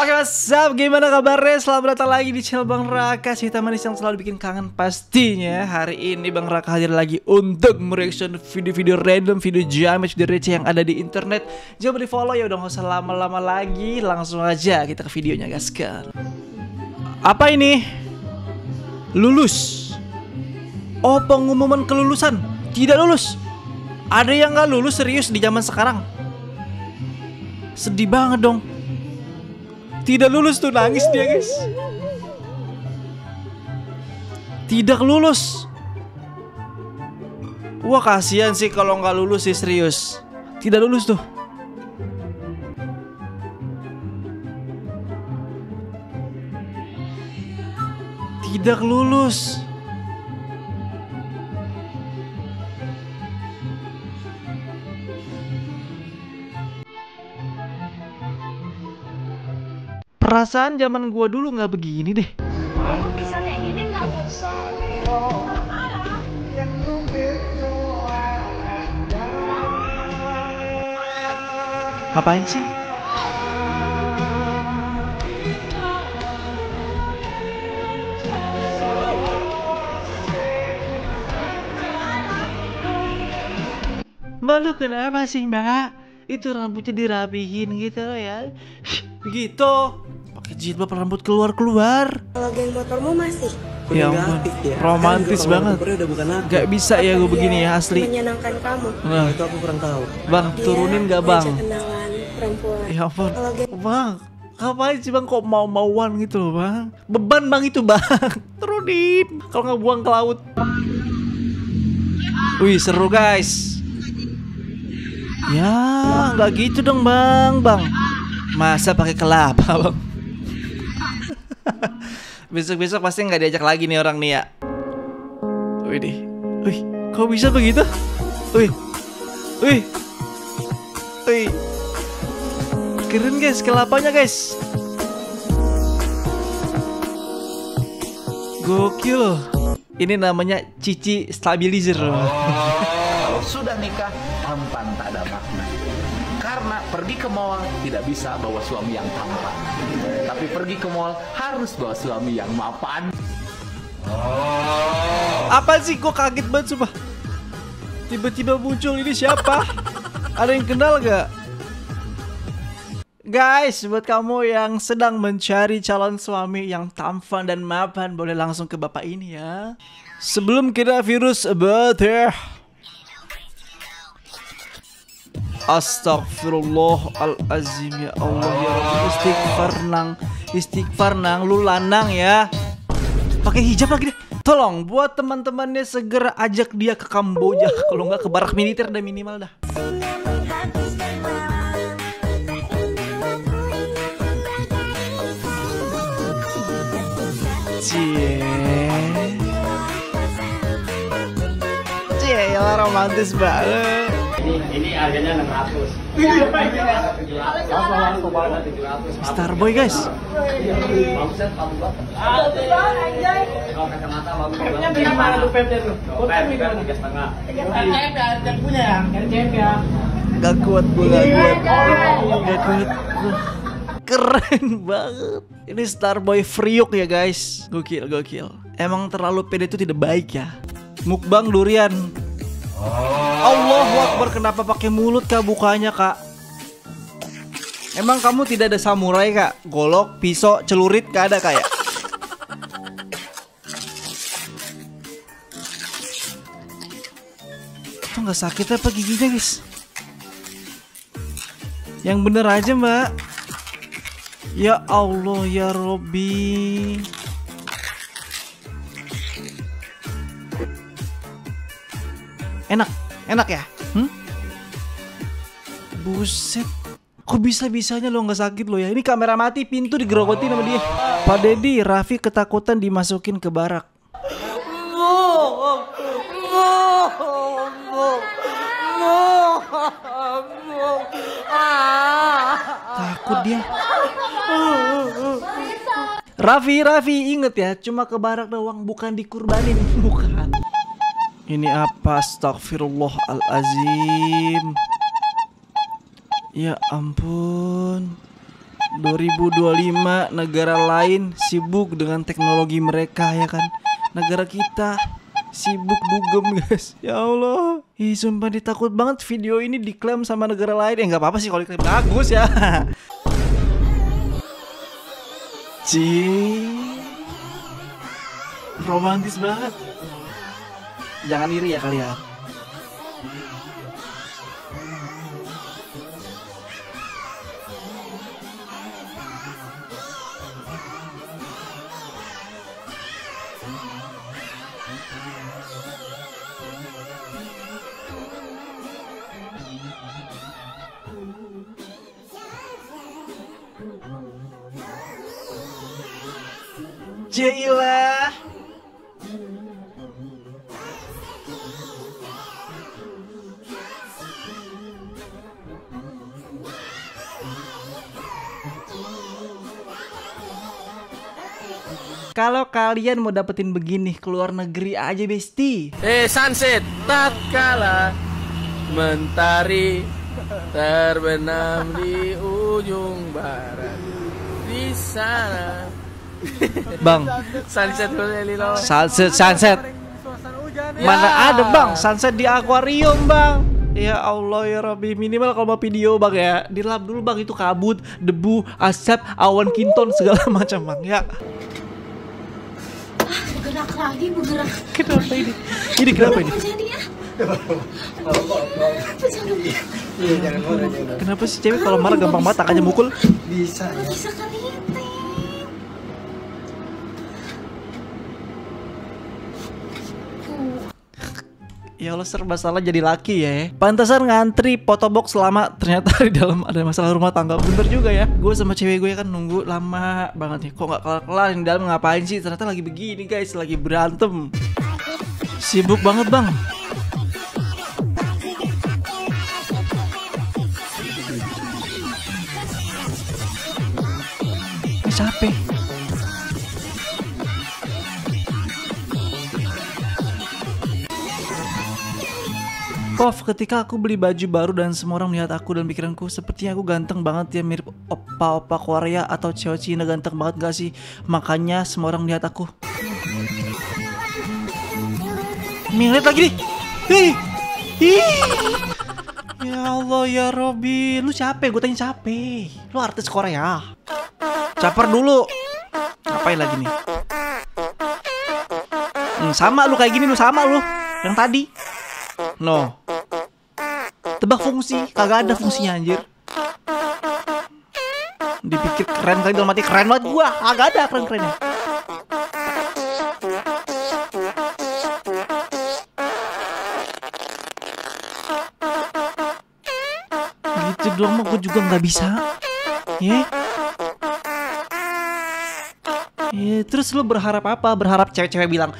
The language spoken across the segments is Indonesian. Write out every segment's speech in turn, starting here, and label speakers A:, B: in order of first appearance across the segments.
A: Oke what's up, gimana kabarnya? Selamat datang lagi di channel Bang Raka, cerita manis yang selalu bikin kangen pastinya. Hari ini Bang Raka hadir lagi untuk mereaction video-video random, video jamet, video receh yang ada di internet. Jangan lupa di follow ya, udah gak usah lama-lama lagi. Langsung aja kita ke videonya guys kan. Apa ini? Lulus. Oh, pengumuman kelulusan. Tidak lulus. Ada yang gak lulus serius di zaman sekarang. Sedih banget dong. Tidak lulus tuh, nangis dia guys. Tidak lulus. Wah kasihan sih kalau nggak lulus sih, serius. Tidak lulus tuh. Tidak lulus. Perasaan zaman gua dulu nggak begini deh.
B: Bisa kayak gini nggak?
A: Ngapain sih? Mbak, lu kenapa sih mbak? Itu rambutnya dirapihin gitu ya. Begitu. Pakai jilbab rambut keluar-keluar.
C: Kalau geng motormu masih?
A: Ya ampun, romantis banget. Gak bisa ya gue begini ya, asli.
C: Menyenangkan kamu.
A: Nah,
D: itu aku kurang tahu.
A: Bang, turunin gak bang?
C: Ngajak kenalan perempuan.
A: Ya ampun,
C: Kalau geng
A: bang, ngapain sih bang kok mau-mauan gitu loh bang? Beban bang itu bang, turunin. Kalau nggak buang ke laut. Wih seru guys. Ya nggak gitu dong bang, masa pakai kelapa bang? Besok-besok pasti nggak diajak lagi nih orang nih ya. Wih, kok bisa begitu? Wih, keren guys, kelapanya guys. Gokil. Ini namanya Cici Stabilizer.
E: Sudah nikah, tampan tak ada makna. Karena pergi ke mall tidak bisa bawa suami yang tampan, tapi pergi ke mall harus bawa suami yang mapan.
A: Apa sih, kok kaget banget sumpah. Tiba-tiba muncul, ini siapa? Ada yang kenal gak? Guys, buat kamu yang sedang mencari calon suami yang tampan dan mapan, boleh langsung ke bapak ini ya. Sebelum kita virus better. Astagfirullahalazim, ya Allah ya Rabbi. Istighfar nang, lu lanang ya. Pakai hijab lagi deh. Tolong buat teman-temannya segera ajak dia ke Kamboja. Kalau nggak ke barak militer dah minimal dah. Cie, ya romantis banget.
F: Ini harganya 600.
A: Starboy guys. Gak kuat gue, gak kuat. Keren banget. Ini Starboy Friuk ya guys. Gokil. Emang terlalu pede itu tidak baik ya. Mukbang durian. Allahu Akbar, kenapa pakai mulut kak bukanya kak? Emang kamu tidak ada samurai kak? Golok, pisau, celurit gak ada kayak? Itu gak sakit apa giginya guys? Yang bener aja mbak. Ya Allah ya Robbi. Enak ya? Buset. Kok bisa-bisanya lo nggak sakit lo ya? Ini kamera mati, pintu digerogotin sama dia. Pak Deddy, Raffi ketakutan dimasukin ke barak. Takut dia. Raffi, inget ya, cuma ke barak doang, bukan dikurbanin, bukan. Ini apa? Astagfirullahalazim. Ya ampun. 2025 negara lain sibuk dengan teknologi mereka ya kan. Negara kita sibuk dugem guys. Ya Allah. Ih sumpah ditakut banget video ini diklaim sama negara lain. Nggak apa-apa sih kalau diklaim bagus ya. Romantis banget. Jangan iri ya kalian. Jailah. Kalau kalian mau dapetin begini keluar negeri aja besti.
D: Sunset tatkala mentari terbenam di ujung barat di sana.
A: Bang,
D: Sunset Lilo.
A: sunset. Mana ada bang sunset di akuarium bang. Ya Allah ya Rabbi, minimal kalau mau video bang ya dilap dulu bang, itu kabut, debu, asap, awan kinton segala macam bang ya.
B: Bergerak lagi, bergerak.
A: Kenapa ini? Ini kenapa ini?
B: Jadi ya.
A: Kenapa sih cewek kalau marah gampang banget tangannya mukul?
B: Bisa kali ya.
A: Ya Allah serba salah jadi laki ya. Pantasan ngantri fotobox lama, ternyata di dalam ada masalah rumah tangga. Bener juga ya. Gue sama cewek gue kan nunggu lama banget nih. Kok nggak kelar-kelar, di dalam ngapain sih? Ternyata lagi begini guys, lagi berantem. Sibuk banget bang. Ini capek. Ketika aku beli baju baru dan semua orang melihat aku dan pikiranku sepertinya aku ganteng banget ya, mirip opa-opa Korea atau cewek Cina ganteng banget gak sih? Makanya semua orang melihat aku. Lihat lagi nih. Ya Allah ya Robby, lu capek? Gue tanya capek. Lu artis Korea. Caper dulu. Ngapain lagi nih? Sama lu kayak gini, lu sama lu. Yang tadi. No. Tebak fungsi, kagak ada fungsinya anjir. Dipikir keren kali, dalam mati keren banget gua. Kagak ada keren-kerennya. Gitu doang mah gua juga nggak bisa. Ya. Terus lu berharap apa? Berharap cewek-cewek bilang,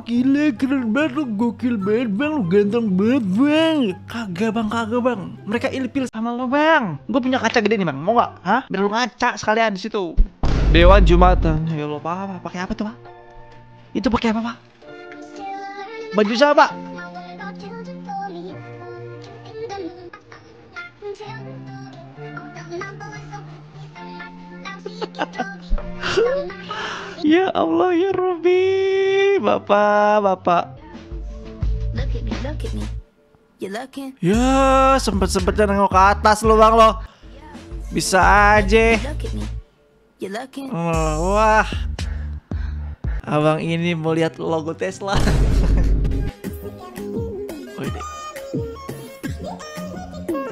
A: gila keren banget lu, gokil banget bang, lu ganteng banget bang. Kagak bang. Mereka ilfil sama lu bang. Gue punya kaca gede nih bang, mau nggak? Hah? Biar lu ngaca sekalian di situ. Dewan Jumatan. Ya lo apa? Pakai apa tuh pak? Itu pakai apa pak? Baju siapa pak? Ya Allah ya Robby, bapak. Ya sempet-sempetnya nengok ke atas lo bang lo. Bisa aja. Wah, abang ini mau lihat logo Tesla.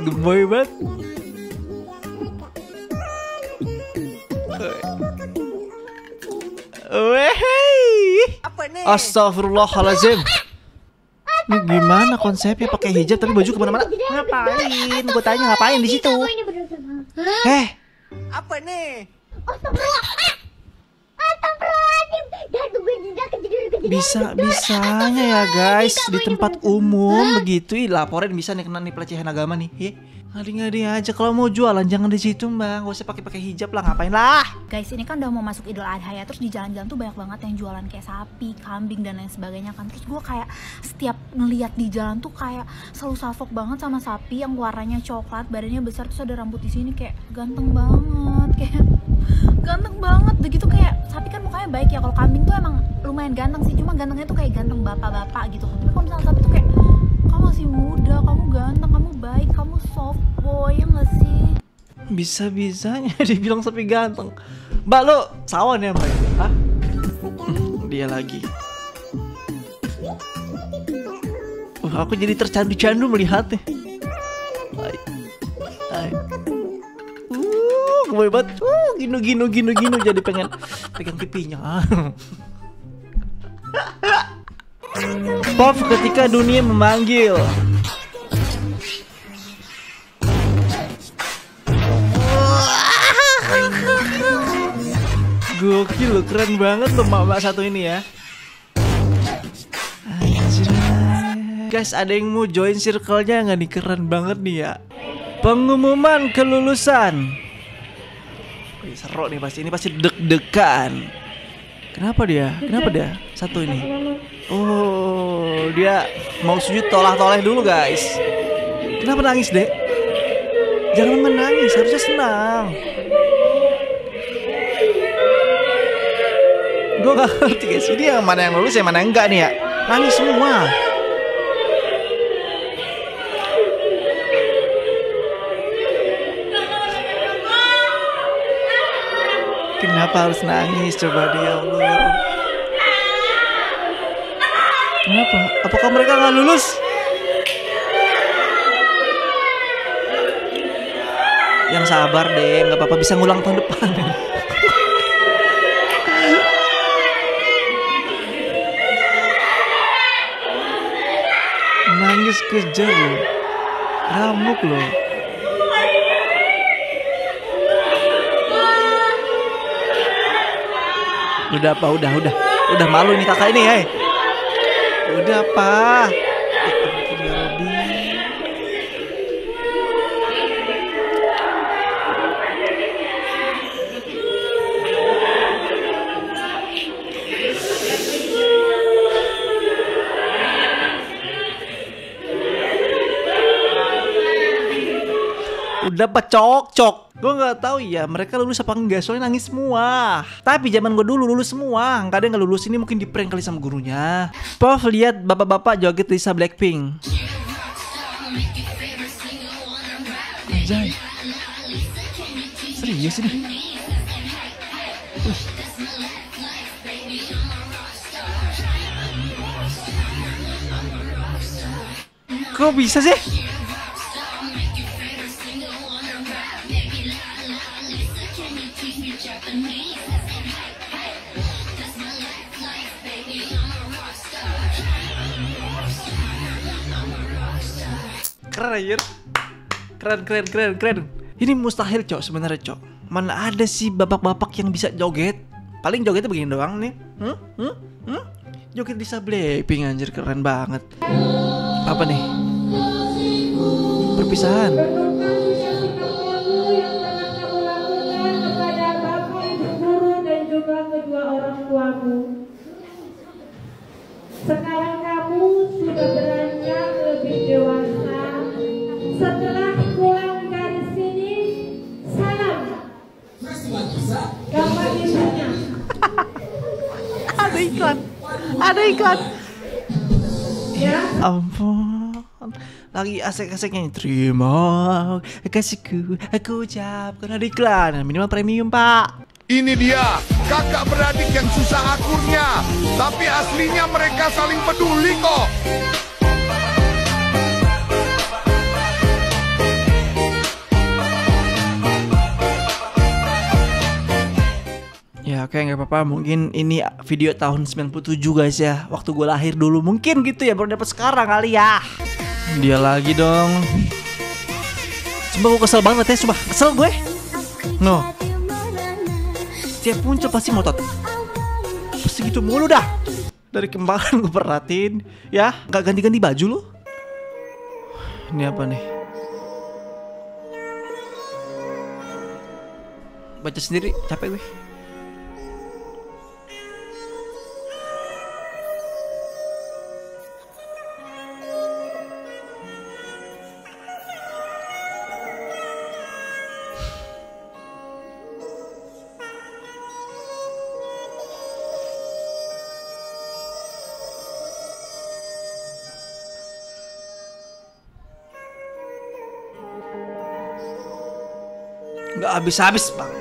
A: Gemoy banget. Astagfirullahaladzim. Ini gimana konsepnya pakai hijab tapi baju kemana-mana? Ngapain? Gue tanya ngapain di situ?
D: Apa nih?
A: Bisa-bisanya ya guys di tempat umum begitu. Laporin bisa nih kena nih pelecehan agama nih. Ngadi-ngadi aja, kalau mau jualan jangan di situ mbak, gak usah pakai hijab lah, ngapain lah.
G: Guys, ini kan udah mau masuk Idul Adha ya, terus di jalan-jalan tuh banyak banget yang jualan kayak sapi, kambing dan lain sebagainya kan. Terus gue kayak setiap ngeliat di jalan tuh kayak selalu salfok banget sama sapi yang warnanya coklat, badannya besar, terus ada rambut di sini kayak ganteng banget, kayak ganteng banget. Begitu kayak sapi kan mukanya baik ya, kalau kambing tuh emang lumayan ganteng sih, cuma gantengnya tuh kayak ganteng bapak-bapak gitu. Tapi kalau misalnya sapi tuh kayak kamu masih muda, kamu ganteng, kamu baik, kamu soft boy, ya nggak sih?
A: Bisa-bisanya dibilang sapi ganteng. Mbak lo sawan ya mbak? Hah? Dia lagi. Aku jadi tercandu-candu melihatnya. Gue banget. Gino jadi pengen pegang pipinya. Pop ketika dunia memanggil. Gokil loh, keren banget loh mbak satu ini ya. Anjir. Guys, ada yang mau join circle-nya nggak nih? Keren banget nih ya. Pengumuman kelulusan. Seru nih pasti, ini pasti deg-degan. Kenapa dia? Satu ini. Oh, dia mau sujud tolah-toleh dulu guys. Kenapa nangis dek? Jangan menangis, harusnya senang. Gue gak ngerti guys, ini yang mana yang lulus, yang mana yang enggak nih ya. Nangis semua. Kenapa harus nangis coba dia Allah? Kenapa? Apakah mereka gak lulus? Yang sabar deh, gak apa-apa, bisa ngulang tahun depan. Nangis kejar loh, ngamuk loh. Udah apa? Udah malu nih kakak ini ya. Udah apa? Udah pecok-cok. Gue nggak tahu ya mereka lulus apa enggak, soalnya nangis semua. Tapi zaman gue dulu lulus semua. Nggak ada yang nggak lulus, ini mungkin di prank kali sama gurunya. Pov lihat bapak-bapak joget Lisa Blackpink. Anjay. Serius ini? Kok bisa sih? Keren. Ini mustahil cok sebenarnya cok. Mana ada sih bapak-bapak yang bisa joget? Paling jogetnya begini doang nih. Joget Lisa Blackpink anjir, keren banget. Apa nih? Perpisahan.
H: Sekarang kamu sudah beranjak lebih dewasa. Setelah pulang dari sini, salam. Gambar ibunya.
A: Ada iklan. Ya ampun. Lagi asik-asiknya. Terima kasihku, aku ucapkan. Ada iklan. Minimal premium pak.
I: Ini dia, kakak beradik yang susah akurnya, tapi aslinya mereka saling peduli kok.
A: Ya oke, nggak apa-apa. Mungkin ini video tahun 97 guys ya. Waktu gue lahir dulu mungkin gitu ya, baru dapat sekarang kali ya. Dia lagi dong. Sumpah gue kesel banget ya, sumpah kesel gue. No. Setiap muncul pasti ngotot. Pasti gitu mulu dah. Dari kemarin gue perhatiin ya, nggak ganti-ganti baju lu. Ini apa nih? baca sendiri capek gue. Nggak habis-habis bang.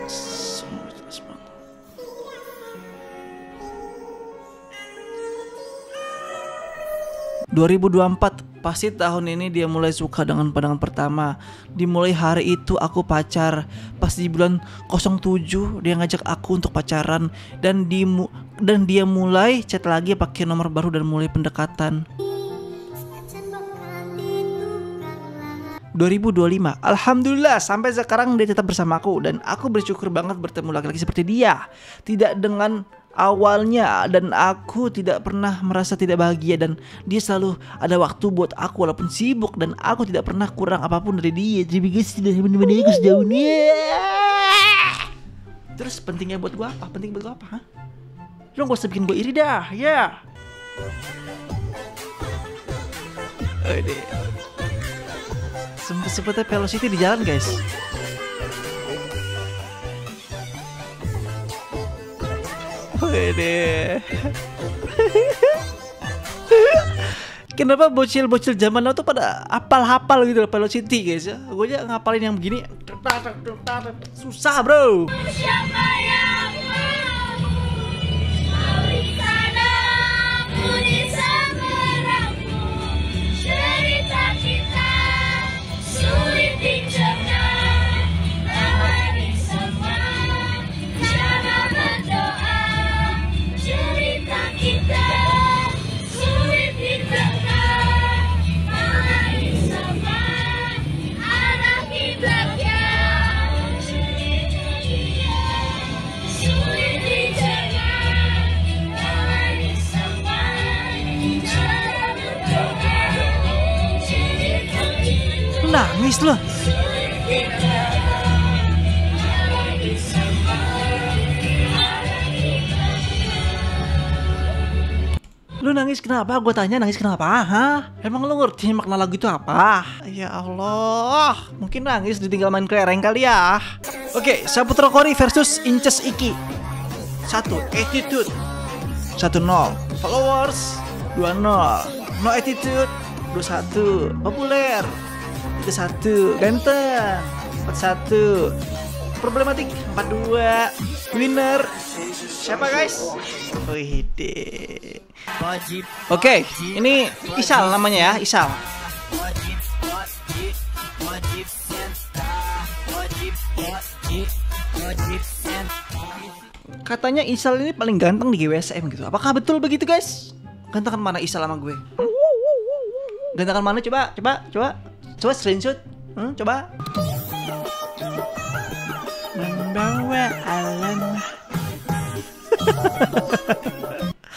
A: 2024 pasti tahun ini dia mulai suka dengan pandangan pertama. Dimulai hari itu aku pacar. Pas di bulan 07 dia ngajak aku untuk pacaran dan dia mulai chat lagi pakai nomor baru dan mulai pendekatan. 2025, alhamdulillah sampai sekarang dia tetap bersama aku dan aku bersyukur banget bertemu laki-laki seperti dia. Tidak dengan awalnya dan aku tidak pernah merasa tidak bahagia dan dia selalu ada waktu buat aku walaupun sibuk dan aku tidak pernah kurang apapun dari dia. Terima kasih sudah menemani aku sejauh ini. Terus pentingnya buat gua apa? Penting buat gua apa? Lo gak usah bikin gua iri dah, ya. Sempet-sempetnya velocity di jalan guys. Wede. Kenapa bocil-bocil zaman now tuh pada hafal-hafal gitu velocity guys ya. Gue aja ngapalin yang begini susah bro.
H: Siapa yang mau sana bunyi samaramu cerita kita sulit dicerna lamani sama cara berdoa cerita kita sulit dicerna lamani sama anak kiblatnya cerita dia sulit dicerna lamani sama cara berdoa cerita kita.
A: Nangis loh. Lu nangis kenapa? Gue tanya nangis kenapa? Hah? Emang lu ngerti makna lagu itu apa? Ya Allah, mungkin nangis ditinggal main kelereng kali ya. Oke, Saputra Kori versus Inces Iki. 1. Attitude 1-0. Followers 2-0. No attitude 2-1. Populer 3-1. Ganteng 4-1. Problematik 4-2. Winner siapa guys? Wih. Oke, ini Isal namanya ya, Isal. Katanya Isal ini paling ganteng di GWSM gitu. Apakah betul begitu guys? Gantengan mana Isal sama gue? Gantengan mana coba screenshot. Coba. Membawa alam.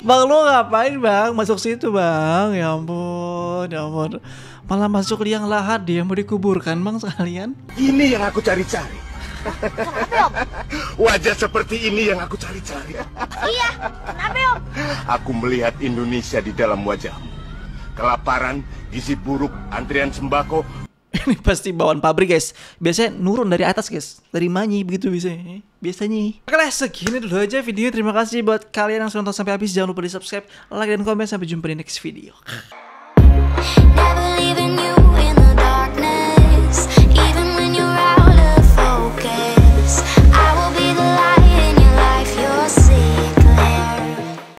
A: Bang, lo ngapain bang masuk situ bang? Ya ampun, ya ampun. Malah masuk liang lahat dia mau dikuburkan bang sekalian.
I: Ini yang aku cari-cari. Wajah seperti ini yang aku cari-cari.
H: Iya, kenapa Om?
I: Aku melihat Indonesia di dalam wajahmu. Kelaparan, gizi buruk, antrian sembako.
A: Ini pasti bawaan pabrik guys. Biasanya nurun dari atas guys. Dari manyi begitu biasanya. Oke lah, segini dulu aja videonya. Terima kasih buat kalian yang sudah nonton sampai habis. Jangan lupa di subscribe, like, dan komen. Sampai jumpa di next video.